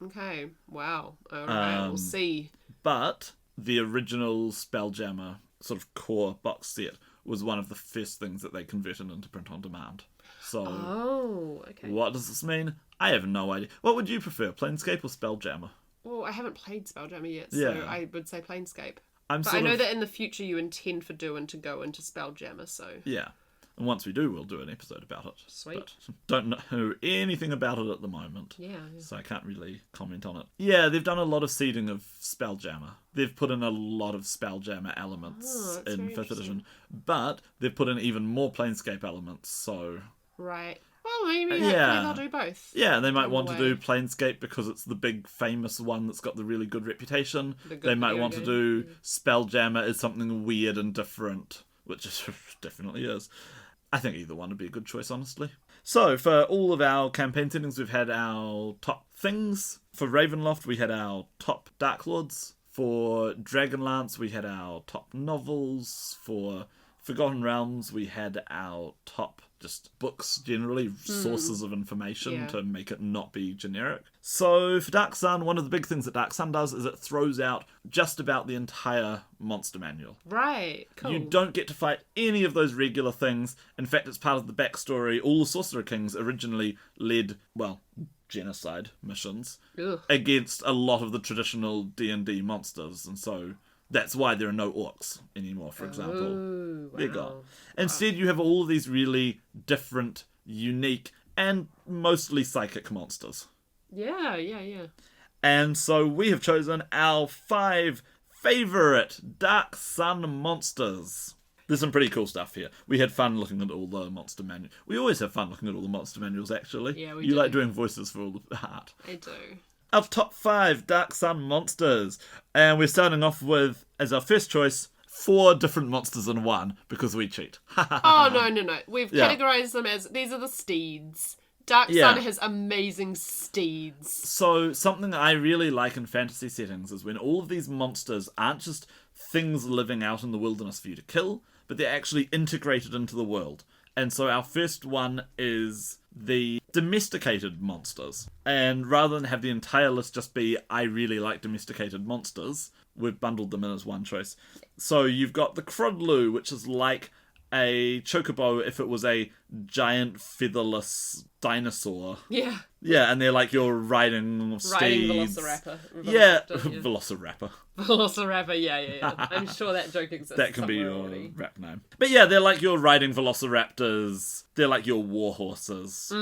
Okay, wow. Alright, we'll see. But the original Spelljammer sort of core box set was one of the first things that they converted into print on demand. So, okay. What does this mean? I have no idea. What would you prefer, Planescape or Spelljammer? Well, I haven't played Spelljammer yet, so Yeah. I would say Planescape. But I know that in the future you intend for doing to go into Spelljammer, so... Yeah. And once we do, we'll do an episode about it. Sweet. But don't know anything about it at the moment. Yeah. So I can't really comment on it. Yeah, they've done a lot of seeding of Spelljammer. They've put in a lot of Spelljammer elements in 5th edition. But they've put in even more Planescape elements, so... Right. Well, maybe they'll do both. Yeah, they might want to do Planescape because it's the big famous one that's got the really good reputation. They might want to do Spelljammer as something weird and different, which it definitely is. I think either one would be a good choice, honestly. So, for all of our campaign settings, we've had our top things. For Ravenloft, we had our top Dark Lords. For Dragonlance, we had our top novels. For Forgotten Realms, we had our top just books generally, sources of information to make it not be generic. So for Dark Sun, one of the big things that Dark Sun does is it throws out just about the entire monster manual. Right, cool. You don't get to fight any of those regular things. In fact, it's part of the backstory. All the Sorcerer Kings originally led, genocide missions against a lot of the traditional D&D monsters, and so that's why there are no orcs anymore, for example. Wow. They're gone. Instead, you have all of these really different, unique, and mostly psychic monsters. Yeah. And so we have chosen our 5 favourite Dark Sun monsters. There's some pretty cool stuff here. We had fun looking at all the monster manuals. We always have fun looking at all the monster manuals, actually. Yeah, we You do. like doing voices for all the art. I do. Our top 5 Dark Sun monsters. And we're starting off with, as our first choice, 4 different monsters in one, because we cheat. Oh, no. We've categorised them as, these are the steeds. Dark Sun has amazing steeds. So, something I really like in fantasy settings is when all of these monsters aren't just things living out in the wilderness for you to kill, but they're actually integrated into the world. And so our first one is the domesticated monsters. And rather than have the entire list just be, I really like domesticated monsters, we've bundled them in as one choice. So you've got the Crodlu, which is like a chocobo if it was a giant featherless dinosaur. Yeah. Yeah, and they're like your riding steeds. Riding Velociraptor. Yeah, Velociraptor. Velociraptor, yeah. I'm sure that joke exists. That can be your already. rap name. But yeah, they're like your riding velociraptors. They're like your war horses.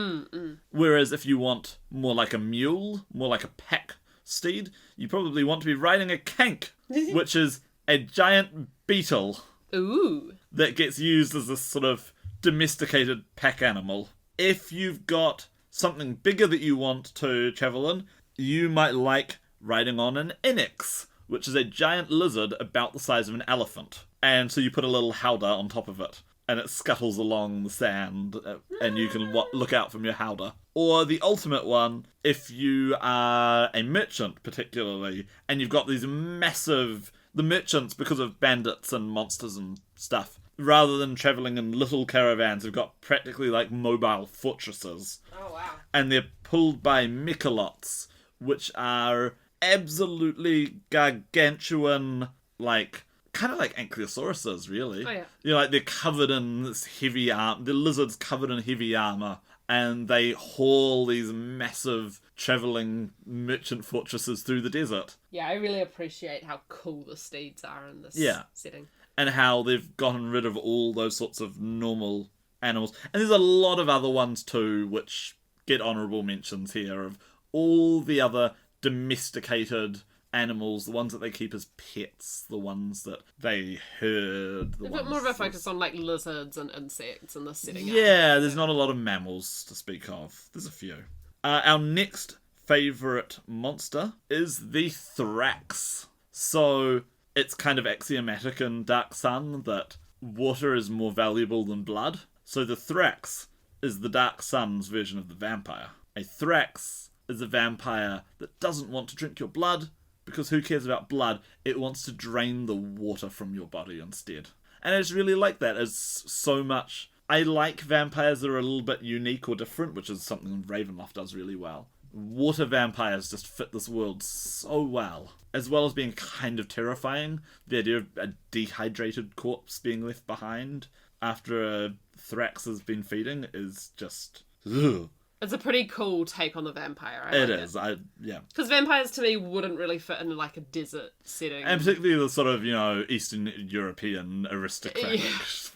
Whereas if you want more like a mule, more like a pack steed, you probably want to be riding a kank, which is a giant beetle. Ooh. That gets used as a sort of domesticated pack animal. If you've got something bigger that you want to travel in, you might like riding on an Enix, which is a giant lizard about the size of an elephant. And so you put a little howdah on top of it, and it scuttles along the sand, and you can look out from your howdah. Or the ultimate one, if you are a merchant particularly, and you've got these massive the merchants, because of bandits and monsters and stuff, rather than travelling in little caravans, have got practically like mobile fortresses. Oh, wow. And they're pulled by mechalots, which are absolutely gargantuan, like, kind of like ankylosauruses, really. Oh, yeah. You know, like, they're covered in this heavy armor. The lizards covered in heavy armor, and they haul these massive travelling merchant fortresses through the desert. Yeah, I really appreciate how cool the steeds are in this setting. And how they've gotten rid of all those sorts of normal animals. And there's a lot of other ones too, which get honourable mentions here, of all the other domesticated animals, the ones that they keep as pets, the ones that they herd. A bit more of a focus on like lizards and insects in this setting. Yeah, there's not a lot of mammals to speak of. There's a few. Our next favourite monster is the Thrax. So it's kind of axiomatic in Dark Sun that water is more valuable than blood. So the Thrax is the Dark Sun's version of the vampire. A Thrax is a vampire that doesn't want to drink your blood, because who cares about blood? It wants to drain the water from your body instead. And I just really like that. It's so much... I like vampires that are a little bit unique or different, which is something Ravenloft does really well. Water vampires just fit this world so well. As well as being kind of terrifying. The idea of a dehydrated corpse being left behind after a Thrax has been feeding is just... Ugh. It's a pretty cool take on the vampire. It is. Because vampires to me wouldn't really fit in like a desert setting. And particularly the sort of, Eastern European aristocratic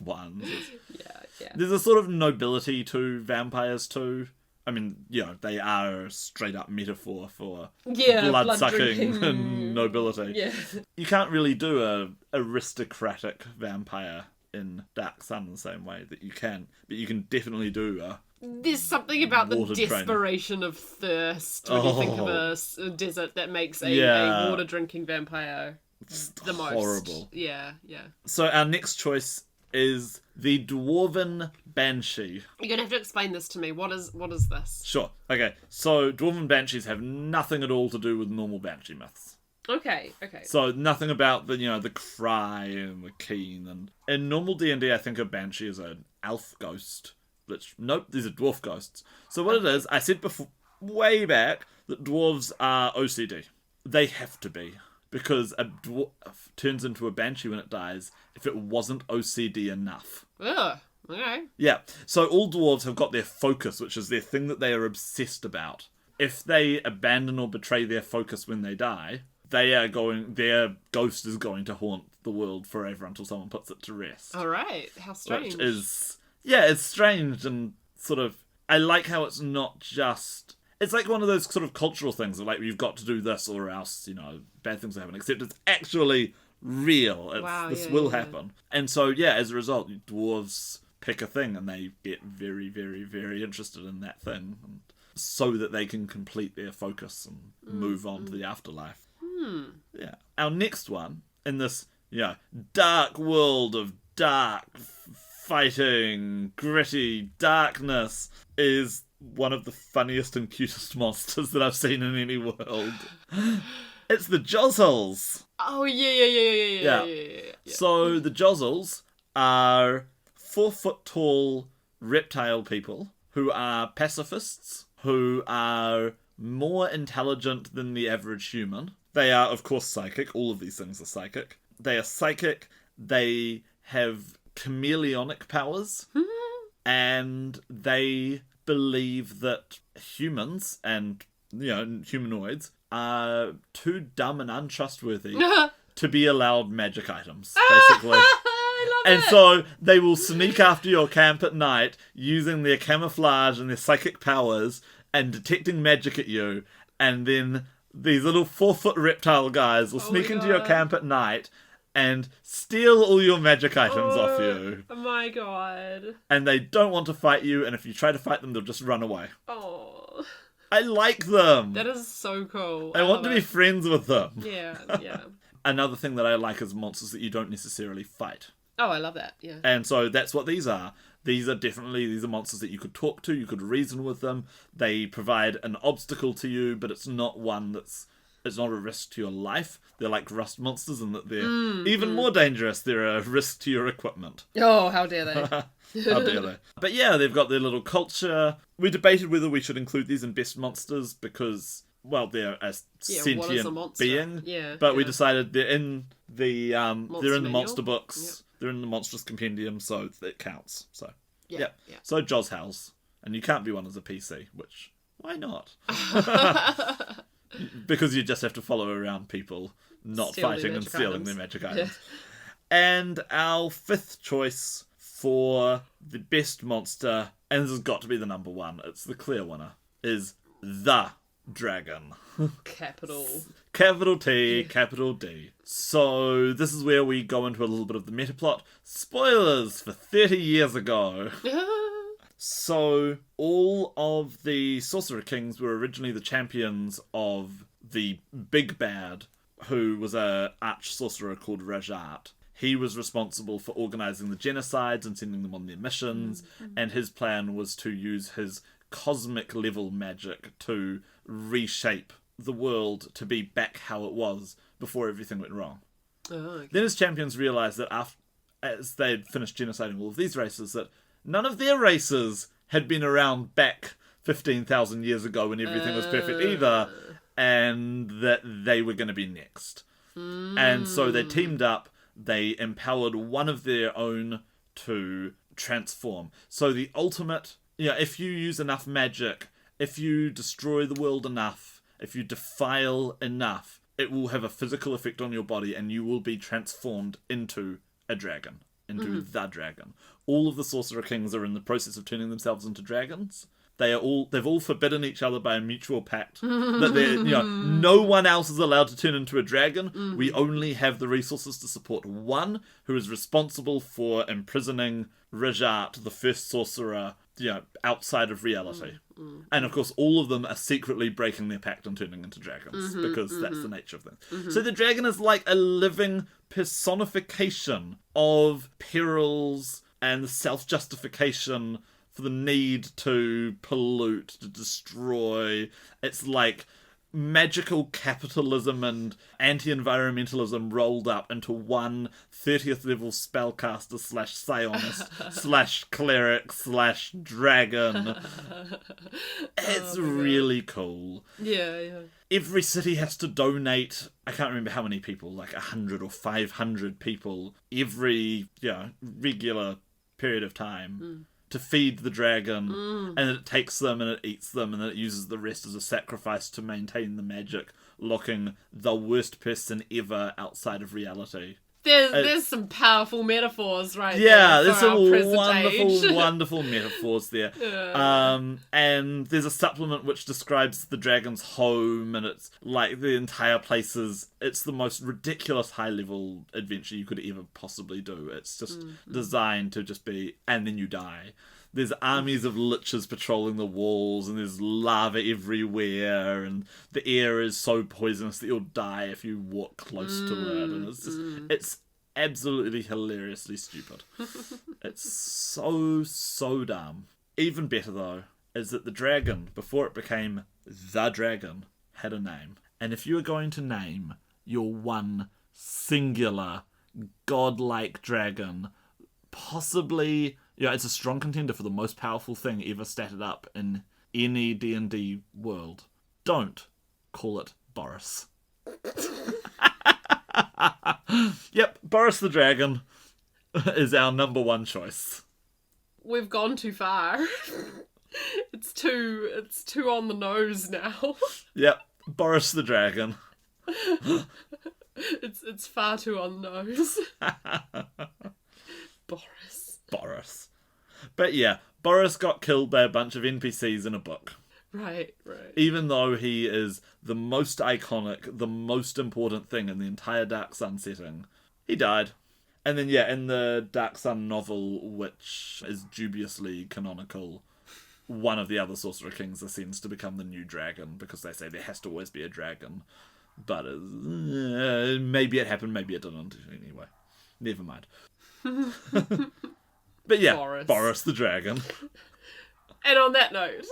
ones. Yeah. There's a sort of nobility to vampires too. I mean, they are a straight up metaphor for blood-sucking and nobility. Yeah. You can't really do a aristocratic vampire in Dark Sun the same way that you can. But you can definitely do a... There's something about the desperation training of thirst when you think of a desert that makes a water-drinking vampire the most. Horrible. Yeah. So our next choice is the Dwarven Banshee. You're going to have to explain this to me. What is this? Sure. Okay. So Dwarven Banshees have nothing at all to do with normal Banshee myths. Okay. So nothing about the cry and the keen. And in normal D&D, I think a Banshee is an elf ghost. Nope, these are dwarf ghosts. So what it is, I said before, way back, that dwarves are OCD. They have to be. Because a dwarf turns into a banshee when it dies if it wasn't OCD enough. Ugh, okay. Yeah, so all dwarves have got their focus, which is their thing that they are obsessed about. If they abandon or betray their focus when they die, their ghost is going to haunt the world forever until someone puts it to rest. Alright, how strange. Which is... Yeah, it's strange and sort of... I like how it's not just... It's like one of those sort of cultural things of like, you've got to do this or else, bad things will happen. Except it's actually real. This will happen. And so, as a result, dwarves pick a thing and they get very, very, very interested in that thing. So that they can complete their focus and move on to the afterlife. Yeah. Our next one, in this, dark world of dark... fighting, gritty darkness, is one of the funniest and cutest monsters that I've seen in any world. It's the Josels. Oh, yeah. So the Josels are 4-foot tall reptile people who are pacifists, who are more intelligent than the average human. They are, of course, psychic. All of these things are psychic. They are psychic. They have chameleonic powers, and they believe that humans and humanoids are too dumb and untrustworthy to be allowed magic items, basically. And so they will sneak after your camp at night using their camouflage and their psychic powers and detecting magic at you, and then these little 4-foot reptile guys will sneak into your camp at night and steal all your magic items off you. Oh my god. And they don't want to fight you, and if you try to fight them, they'll just run away. Oh. I like them. That is so cool. I want to be friends with them. Yeah. Another thing that I like is monsters that you don't necessarily fight. Oh, I love that, yeah. And so that's what these are. These are monsters that you could talk to, you could reason with them. They provide an obstacle to you, but it's not one that's it's not a risk to your life. They're like rust monsters in that they're even more dangerous. They're a risk to your equipment. Oh, how dare they. How dare they? But yeah, they've got their little culture. We debated whether we should include these in best monsters because, well, they're a sentient being. Yeah, but we decided they're in the monster books. Yep. They're in the Monstrous Compendium, so it counts. So yeah. So Josels, and you can't be one as a PC, which why not? Because you just have to follow around people, not fighting and stealing their magic items. And our fifth choice for the best monster, and this has got to be the number one, it's the clear winner, is the dragon. Capital T, capital D. So this is where we go into a little bit of the meta plot. Spoilers for 30 years ago. So, all of the Sorcerer Kings were originally the champions of the big bad, who was a arch-sorcerer called Rajat. He was responsible for organising the genocides and sending them on their missions, and his plan was to use his cosmic-level magic to reshape the world to be back how it was before everything went wrong. Oh, okay. Then his champions realised that as they'd finished genociding all of these races, that none of their races had been around back 15,000 years ago when everything was perfect either, and that they were going to be next. And so they teamed up, they empowered one of their own to transform. So the ultimate, if you use enough magic, if you destroy the world enough, if you defile enough, it will have a physical effect on your body and you will be transformed into a dragon. The dragon. All of the Sorcerer Kings are in the process of turning themselves into dragons. They've all forbidden each other by a mutual pact that no one else is allowed to turn into a dragon. We only have the resources to support one who is responsible for imprisoning Rajat, the first sorcerer, outside of reality. And of course, all of them are secretly breaking their pact and turning into dragons because that's the nature of things. So the dragon is like a living personification of perils and the self-justification for the need to pollute, to destroy. It's like magical capitalism and anti-environmentalism rolled up into one 30th level spellcaster / psionist / cleric / dragon. It's really cool. Yeah. Every city has to donate, I can't remember how many people, like 100 or 500 people every regular period of time to feed the dragon, and it takes them and it eats them and then it uses the rest as a sacrifice to maintain the magic, locking the worst person ever outside of reality. There's some powerful metaphors there. Yeah, there's some wonderful, wonderful metaphors there. And there's a supplement which describes the dragon's home, and it's like the entire place it's the most ridiculous high-level adventure you could ever possibly do. It's just designed to just be, and then you die. There's armies of liches patrolling the walls, and there's lava everywhere, and the air is so poisonous that you'll die if you walk close to it. And it's absolutely hilariously stupid. It's so dumb. Even better, though, is that the dragon, before it became the dragon, had a name. And if you are going to name your one singular godlike dragon, possibly... it's a strong contender for the most powerful thing ever statted up in any D&D world. Don't call it Boris. Yep, Boris the Dragon is our number one choice. We've gone too far. It's too on the nose now. Yep, Boris the Dragon. It's far too on the nose. Boris. But yeah, Boris got killed by a bunch of NPCs in a book. Right. Even though he is the most iconic, the most important thing in the entire Dark Sun setting, he died. And then, in the Dark Sun novel, which is dubiously canonical, one of the other Sorcerer Kings ascends to become the new dragon, because they say there has to always be a dragon. But maybe it happened, maybe it didn't. Anyway, never mind. But yeah, Boris the Dragon. And on that note,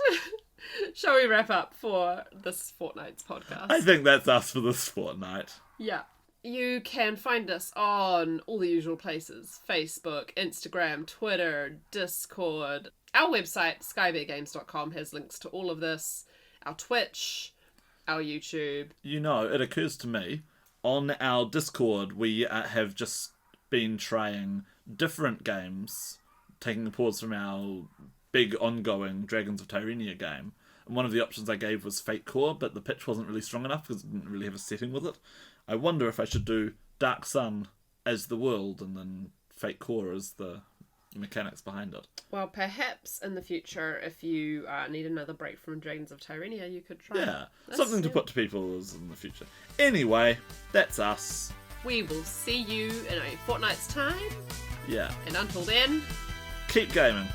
Shall we wrap up for this fortnight's podcast? I think that's us for this fortnight. Yeah. You can find us on all the usual places. Facebook, Instagram, Twitter, Discord. Our website, skybeargames.com, has links to all of this. Our Twitch, our YouTube. You know, it occurs to me, on our Discord, we have just been trying different games, taking a pause from our big ongoing Dragons of Tyrrhenia game. And one of the options I gave was Fate Core, but the pitch wasn't really strong enough because it didn't really have a setting with it. I wonder if I should do Dark Sun as the world and then Fate Core as the mechanics behind it. Well, perhaps in the future, if you need another break from Dragons of Tyrrhenia, you could try. Yeah, something to put to people is in the future. Anyway, that's us. We will see you in a fortnight's time. Yeah. And until then, keep gaming.